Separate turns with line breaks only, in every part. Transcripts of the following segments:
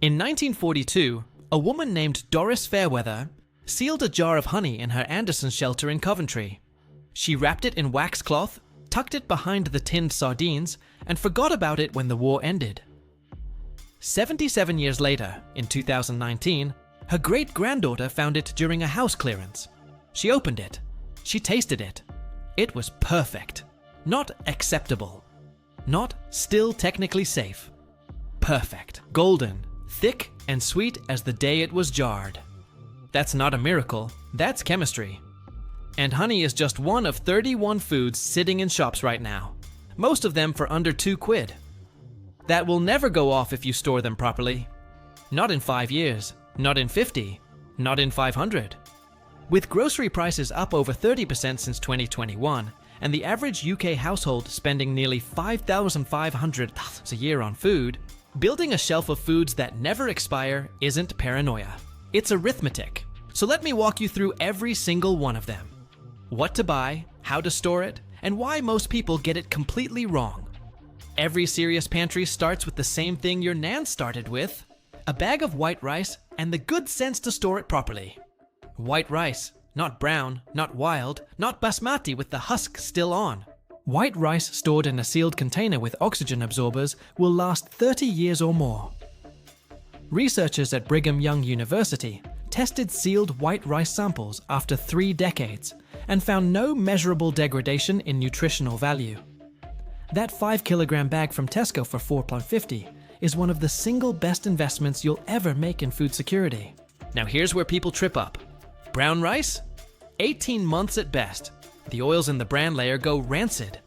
In 1942, a woman named Doris Fairweather sealed a jar of honey in her Anderson shelter in Coventry. She wrapped it in wax cloth, tucked it behind the tinned sardines, and forgot about it when the war ended. 77 years later, in 2019, her great-granddaughter found it during a house clearance. She opened it. She tasted it. It was perfect. Not acceptable. Not still technically safe. Perfect. Golden. Thick and sweet as the day it was jarred. That's not a miracle, that's chemistry. And honey is just one of 31 foods sitting in shops right now. Most of them for under £2. That will never go off if you store them properly. Not in 5 years, not in 50, not in 500. With grocery prices up over 30% since 2021, and the average UK household spending nearly $5,500 a year on food, building a shelf of foods that never expire isn't paranoia. It's arithmetic. So let me walk you through every single one of them. What to buy, how to store it, and why most people get it completely wrong. Every serious pantry starts with the same thing your nan started with: a bag of white rice and the good sense to store it properly. White rice, not brown, not wild, not basmati with the husk still on. White rice stored in a sealed container with oxygen absorbers will last 30 years or more. Researchers at Brigham Young University tested sealed white rice samples after 3 decades and found no measurable degradation in nutritional value. That 5-kilogram bag from Tesco for £4.50 is one of the single best investments you'll ever make in food security. Now here's where people trip up. Brown rice? 18 months at best. The oils in the bran layer go rancid.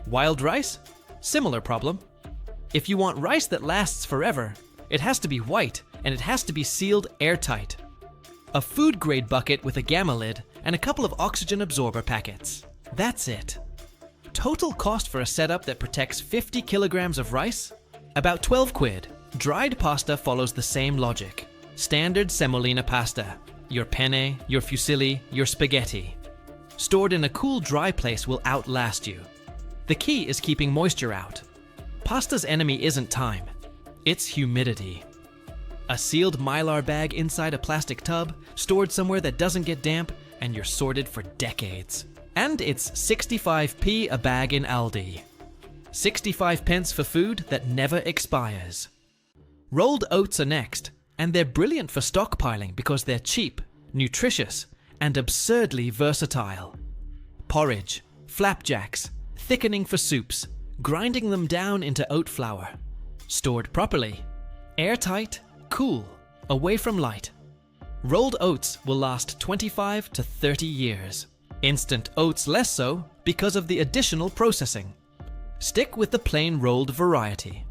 Wild rice? Similar problem. If you want rice that lasts forever, it has to be white and it has to be sealed airtight. A food-grade bucket with a gamma lid and a couple of oxygen absorber packets. That's it. Total cost for a setup that protects 50 kilograms of rice? About £12. Dried pasta follows the same logic. Standard semolina pasta. Your penne, your fusilli, your spaghetti. Stored in a cool, dry place will outlast you. The key is keeping moisture out. Pasta's enemy isn't time. It's humidity. A sealed Mylar bag inside a plastic tub, stored somewhere that doesn't get damp, and you're sorted for decades. And it's 65p a bag in Aldi. 65 pence for food that never expires. Rolled oats are next, and they're brilliant for stockpiling because they're cheap, nutritious, and absurdly versatile. Porridge, flapjacks, thickening for soups, grinding them down into oat flour. Stored properly. Airtight, cool, away from light. Rolled oats will last 25 to 30 years. Instant oats less so because of the additional processing. Stick with the plain rolled variety.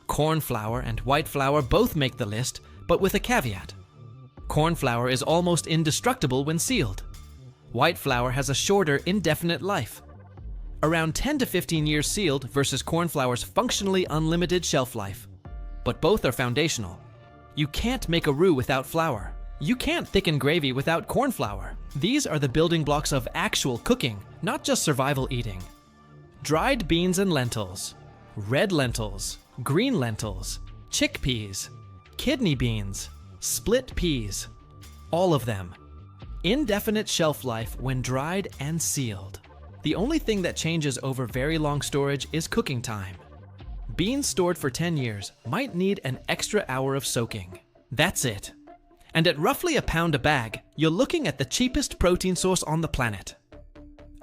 Corn flour and white flour both make the list, but with a caveat. Corn flour is almost indestructible when sealed. White flour has a shorter, indefinite life. Around 10 to 15 years sealed versus corn flour's functionally unlimited shelf life. But both are foundational. You can't make a roux without flour. You can't thicken gravy without corn flour. These are the building blocks of actual cooking, not just survival eating. Dried beans and lentils, red lentils, green lentils, chickpeas, kidney beans, split peas, all of them. Indefinite shelf life when dried and sealed. The only thing that changes over very long storage is cooking time. Beans stored for 10 years might need an extra hour of soaking. That's it. And at roughly £1 a bag, you're looking at the cheapest protein source on the planet.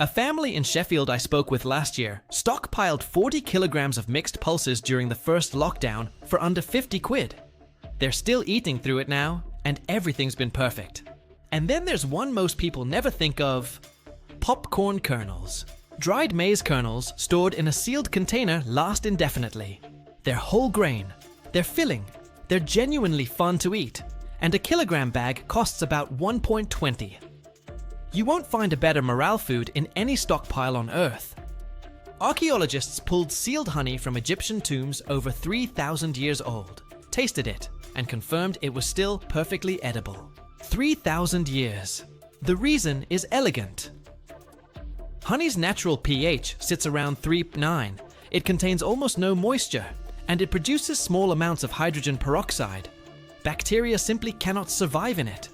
A family in Sheffield I spoke with last year stockpiled 40 kilograms of mixed pulses during the first lockdown for under £50. They're still eating through it now, and everything's been perfect. And then there's one most people never think of: popcorn kernels. Dried maize kernels stored in a sealed container last indefinitely. They're whole grain, they're filling, they're genuinely fun to eat, and a kilogram bag costs about $1.20. You won't find a better morale food in any stockpile on Earth. Archaeologists pulled sealed honey from Egyptian tombs over 3,000 years old, tasted it, and confirmed it was still perfectly edible. 3,000 years. The reason is elegant. Honey's natural pH sits around 3.9. It contains almost no moisture, and it produces small amounts of hydrogen peroxide, Bacteria simply cannot survive in it.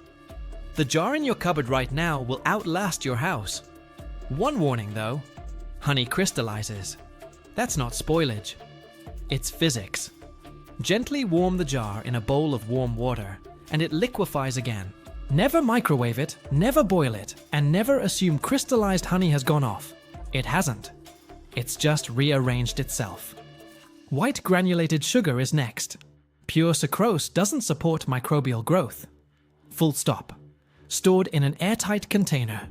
The jar in your cupboard right now will outlast your house. One warning though, honey crystallizes. That's not spoilage, it's physics. Gently warm the jar in a bowl of warm water, and it liquefies again. Never microwave it, never boil it, and never assume crystallized honey has gone off. It hasn't. It's just rearranged itself. White granulated sugar is next. Pure sucrose doesn't support microbial growth. Full stop. Stored in an airtight container.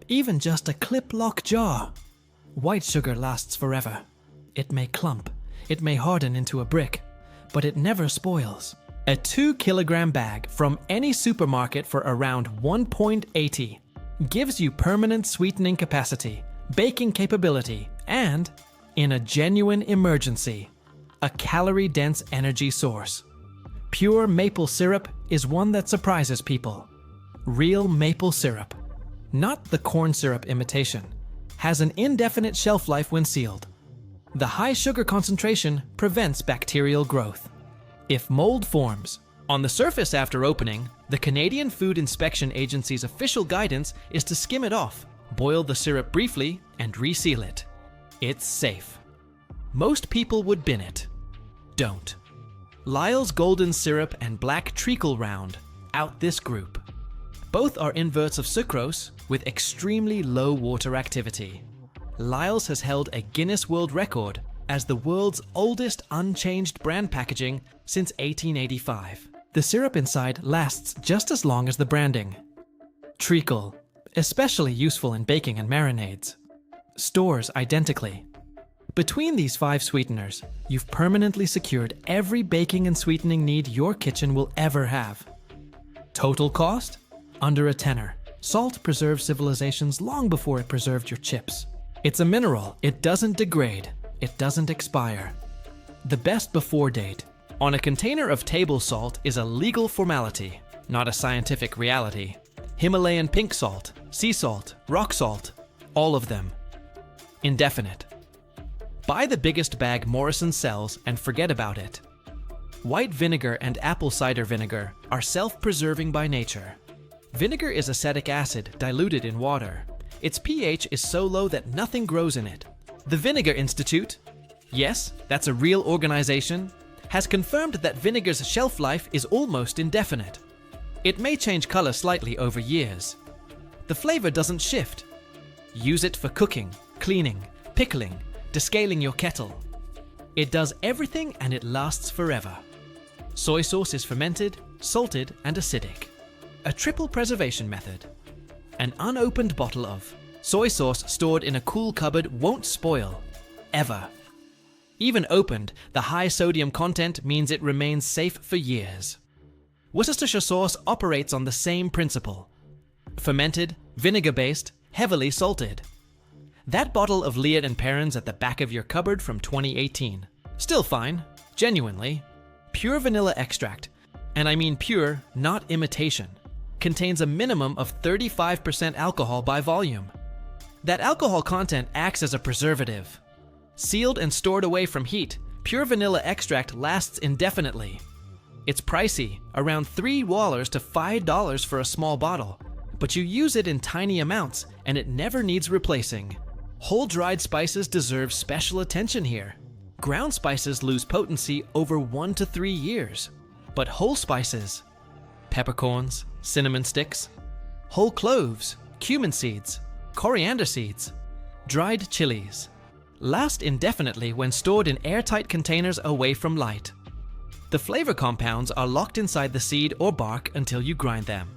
Even just a clip-lock jar. White sugar lasts forever. It may clump, it may harden into a brick, but it never spoils. A 2-kilogram bag from any supermarket for around $1.80 gives you permanent sweetening capacity, baking capability, and, in a genuine emergency, a calorie-dense energy source. Pure maple syrup is one that surprises people. Real maple syrup, not the corn syrup imitation, has an indefinite shelf life when sealed. The high sugar concentration prevents bacterial growth. If mold forms, on the surface after opening, the Canadian Food Inspection Agency's official guidance is to skim it off, boil the syrup briefly, and reseal it. It's safe. Most people would bin it. Don't. Lyle's Golden Syrup and Black Treacle Round out this group. Both are inverts of sucrose with extremely low water activity. Lyle's has held a Guinness World Record as the world's oldest unchanged brand packaging since 1885. The syrup inside lasts just as long as the branding. Treacle, especially useful in baking and marinades. Stores identically. Between these 5 sweeteners, you've permanently secured every baking and sweetening need your kitchen will ever have. Total cost? Under a tenner. Salt preserved civilizations long before it preserved your chips. It's a mineral, it doesn't degrade. It doesn't expire. The best before date on a container of table salt is a legal formality, not a scientific reality. Himalayan pink salt, sea salt, rock salt, all of them. Indefinite. Buy the biggest bag Morrison sells and forget about it. White vinegar and apple cider vinegar are self-preserving by nature. Vinegar is acetic acid diluted in water. Its pH is so low that nothing grows in it. The Vinegar Institute, yes, that's a real organization, has confirmed that vinegar's shelf life is almost indefinite. It may change color slightly over years. The flavor doesn't shift. Use it for cooking, cleaning, pickling, descaling your kettle. It does everything and it lasts forever. Soy sauce is fermented, salted, and acidic. A triple preservation method. An unopened bottle of soy sauce stored in a cool cupboard won't spoil, ever. Even opened, the high sodium content means it remains safe for years. Worcestershire sauce operates on the same principle. Fermented, vinegar-based, heavily salted. That bottle of Liat and Perrins at the back of your cupboard from 2018. Still fine, genuinely. Pure vanilla extract, and I mean pure, not imitation, contains a minimum of 35% alcohol by volume. That alcohol content acts as a preservative. Sealed and stored away from heat, pure vanilla extract lasts indefinitely. It's pricey, around $3 to $5 for a small bottle, but you use it in tiny amounts and it never needs replacing. Whole dried spices deserve special attention here. Ground spices lose potency over 1 to 3 years, but whole spices, peppercorns, cinnamon sticks, whole cloves, cumin seeds, coriander seeds, dried chilies, last indefinitely when stored in airtight containers away from light. The flavor compounds are locked inside the seed or bark until you grind them.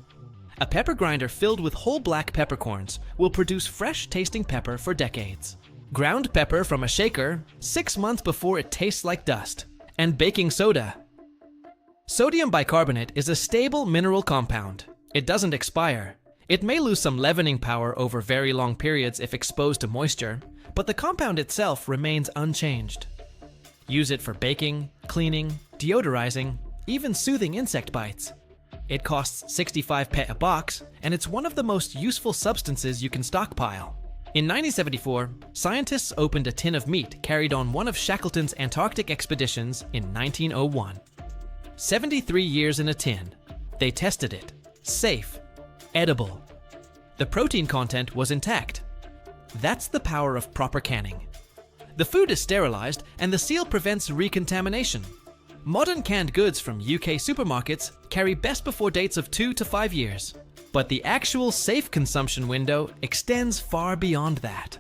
A pepper grinder filled with whole black peppercorns will produce fresh-tasting pepper for decades. Ground pepper from a shaker 6 months before it tastes like dust. And baking soda. Sodium bicarbonate is a stable mineral compound. It doesn't expire. It may lose some leavening power over very long periods if exposed to moisture, but the compound itself remains unchanged. Use it for baking, cleaning, deodorizing, even soothing insect bites. It costs 65 pet a box, and it's one of the most useful substances you can stockpile. In 1974, scientists opened a tin of meat carried on one of Shackleton's Antarctic expeditions in 1901. 73 years in a tin. They tested it. Safe. Edible. The protein content was intact. That's the power of proper canning. The food is sterilized and the seal prevents recontamination. Modern canned goods from UK supermarkets carry best before dates of 2 to 5 years. But the actual safe consumption window extends far beyond that.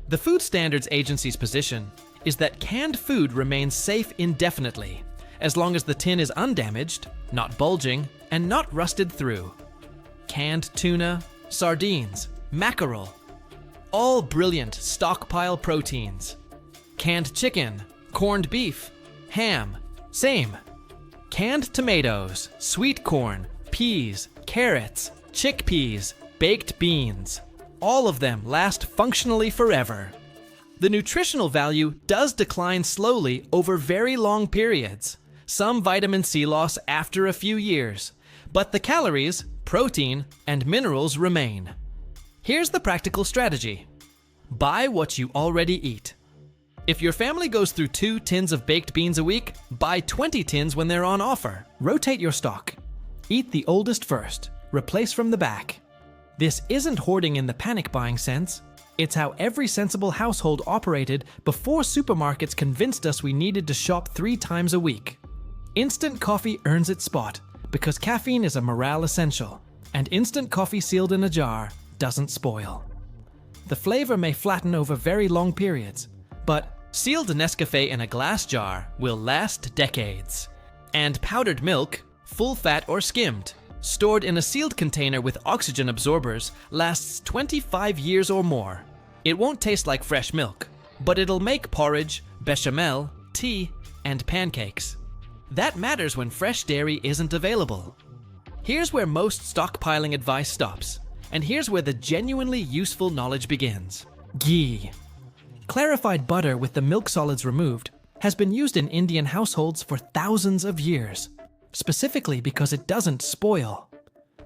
The Food Standards Agency's position is that canned food remains safe indefinitely, as long as the tin is undamaged, not bulging, and not rusted through. Canned tuna, sardines, mackerel, all brilliant stockpile proteins. Canned chicken, corned beef, ham, same. Canned tomatoes, sweet corn, peas, carrots, chickpeas, baked beans. All of them last functionally forever. The nutritional value does decline slowly over very long periods. Some vitamin C loss after a few years, but the calories, protein, and minerals remain. Here's the practical strategy. Buy what you already eat. If your family goes through 2 tins of baked beans a week, buy 20 tins when they're on offer. Rotate your stock. Eat the oldest first. Replace from the back. This isn't hoarding in the panic buying sense. It's how every sensible household operated before supermarkets convinced us we needed to shop 3 times a week. Instant coffee earns its spot because caffeine is a morale essential, and instant coffee sealed in a jar doesn't spoil. The flavor may flatten over very long periods, but sealed Nescafé in a glass jar will last decades. And powdered milk, full fat or skimmed, stored in a sealed container with oxygen absorbers, lasts 25 years or more. It won't taste like fresh milk, but it'll make porridge, bechamel, tea, and pancakes. That matters when fresh dairy isn't available. Here's where most stockpiling advice stops, and here's where the genuinely useful knowledge begins. Ghee. Clarified butter with the milk solids removed has been used in Indian households for thousands of years, specifically because it doesn't spoil.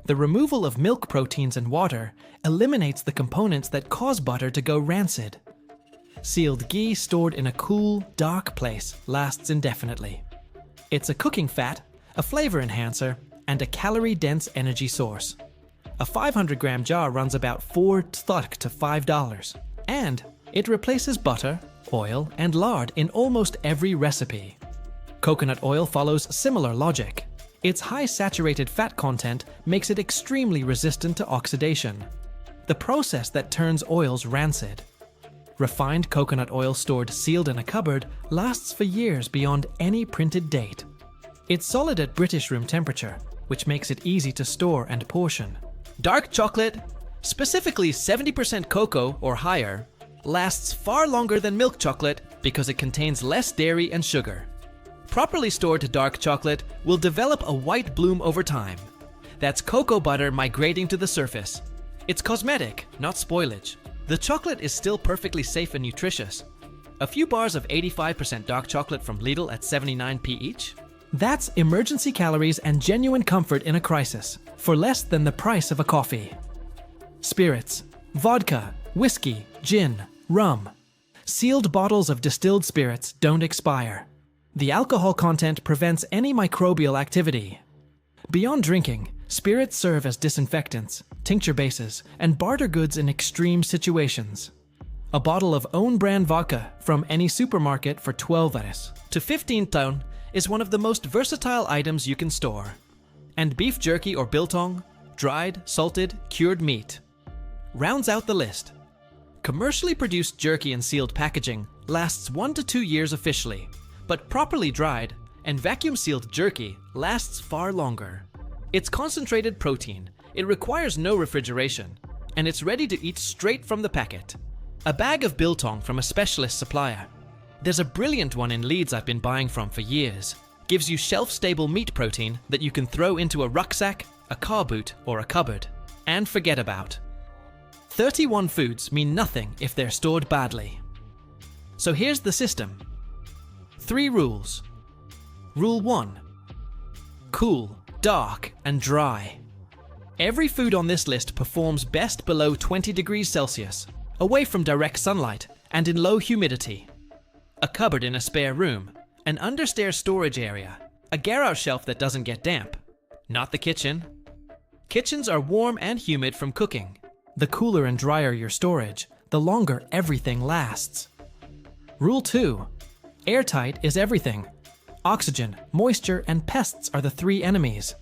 The removal of milk proteins and water eliminates the components that cause butter to go rancid. Sealed ghee stored in a cool, dark place lasts indefinitely. It's a cooking fat, a flavor enhancer, and a calorie-dense energy source. A 500-gram jar runs about $4 to $5, and it replaces butter, oil, and lard in almost every recipe. Coconut oil follows similar logic. Its high saturated fat content makes it extremely resistant to oxidation, the process that turns oils rancid. Refined coconut oil stored sealed in a cupboard lasts for years beyond any printed date. It's solid at British room temperature, which makes it easy to store and portion. Dark chocolate, specifically 70% cocoa or higher, lasts far longer than milk chocolate because it contains less dairy and sugar. Properly stored dark chocolate will develop a white bloom over time. That's cocoa butter migrating to the surface. It's cosmetic, not spoilage. The chocolate is still perfectly safe and nutritious. A few bars of 85% dark chocolate from Lidl at 79p each? That's emergency calories and genuine comfort in a crisis, for less than the price of a coffee. Spirits, vodka, whiskey, gin, rum. Sealed bottles of distilled spirits don't expire. The alcohol content prevents any microbial activity. Beyond drinking, spirits serve as disinfectants, tincture bases, and barter goods in extreme situations. A bottle of own brand vodka from any supermarket for 12 Rs to 15 ton is one of the most versatile items you can store. And beef jerky or biltong, dried, salted, cured meat, rounds out the list. Commercially produced jerky in sealed packaging lasts 1 to 2 years officially, but properly dried and vacuum-sealed jerky lasts far longer. It's concentrated protein, it requires no refrigeration, and it's ready to eat straight from the packet. A bag of biltong from a specialist supplier. There's a brilliant one in Leeds I've been buying from for years. Gives you shelf-stable meat protein that you can throw into a rucksack, a car boot, or a cupboard, and forget about. 31 foods mean nothing if they're stored badly. So here's the system. 3 rules. Rule 1. Cool, dark, and dry. Every food on this list performs best below 20 degrees Celsius, away from direct sunlight, and in low humidity. A cupboard in a spare room, an understairs storage area, A garage shelf that doesn't get damp. Not the kitchen. Kitchens are warm and humid from cooking. The cooler and drier your storage, the longer everything lasts. Rule 2. Airtight is everything. Oxygen, moisture, and pests are the 3 enemies.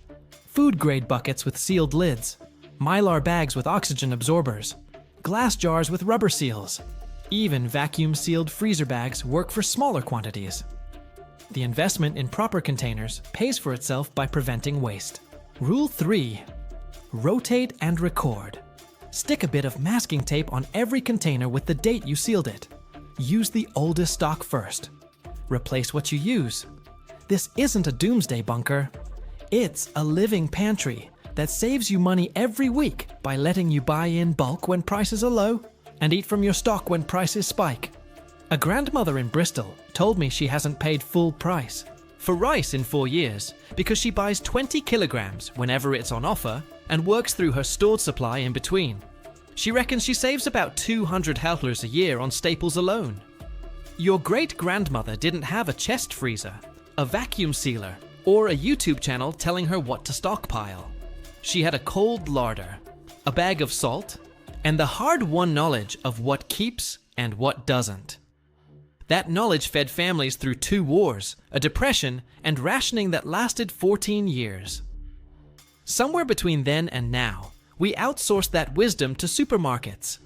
Food-grade buckets with sealed lids. Mylar bags with oxygen absorbers. Glass jars with rubber seals. Even vacuum-sealed freezer bags work for smaller quantities. The investment in proper containers pays for itself by preventing waste. Rule 3. Rotate and record. Stick a bit of masking tape on every container with the date you sealed it. Use the oldest stock first. Replace what you use. This isn't a doomsday bunker. It's a living pantry that saves you money every week by letting you buy in bulk when prices are low and eat from your stock when prices spike. A grandmother in Bristol told me she hasn't paid full price for rice in 4 years because she buys 20 kilograms whenever it's on offer and works through her stored supply in between. She reckons she saves about 200 hectares a year on staples alone. Your great-grandmother didn't have a chest freezer, a vacuum sealer, or a YouTube channel telling her what to stockpile. She had a cold larder, a bag of salt, and the hard-won knowledge of what keeps and what doesn't. That knowledge fed families through 2 wars, a depression, and rationing that lasted 14 years. Somewhere between then and now, we outsourced that wisdom to supermarkets.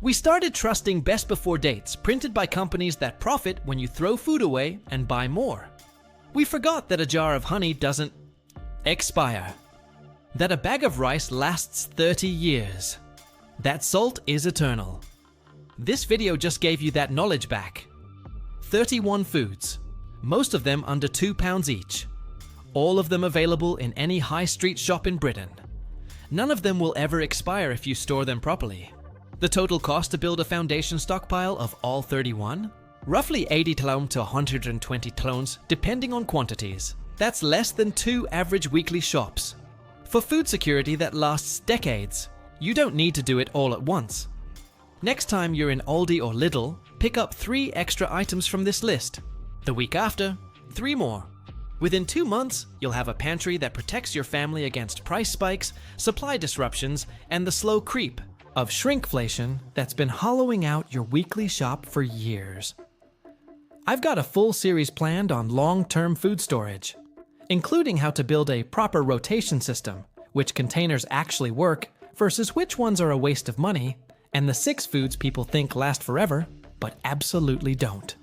We started trusting best before dates printed by companies that profit when you throw food away and buy more. We forgot that a jar of honey doesn't expire. That a bag of rice lasts 30 years. That salt is eternal. This video just gave you that knowledge back. 31 foods, most of them under £2 each. All of them available in any high street shop in Britain. None of them will ever expire if you store them properly. The total cost to build a foundation stockpile of all 31? Roughly 80 tln to 120 tlns, depending on quantities. That's less than 2 average weekly shops. For food security that lasts decades, you don't need to do it all at once. Next time you're in Aldi or Lidl, pick up 3 extra items from this list. The week after, 3 more. Within 2 months, you'll have a pantry that protects your family against price spikes, supply disruptions, and the slow creep of shrinkflation that's been hollowing out your weekly shop for years. I've got a full series planned on long-term food storage, including how to build a proper rotation system, which containers actually work versus which ones are a waste of money, and the 6 foods people think last forever, but absolutely don't.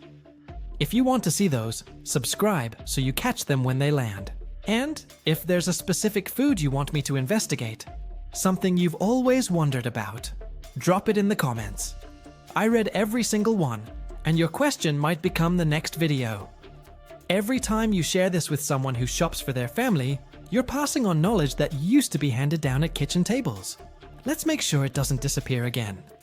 If you want to see those, subscribe so you catch them when they land. And if there's a specific food you want me to investigate, something you've always wondered about, drop it in the comments. I read every single one, and your question might become the next video. Every time you share this with someone who shops for their family, you're passing on knowledge that used to be handed down at kitchen tables. Let's make sure it doesn't disappear again.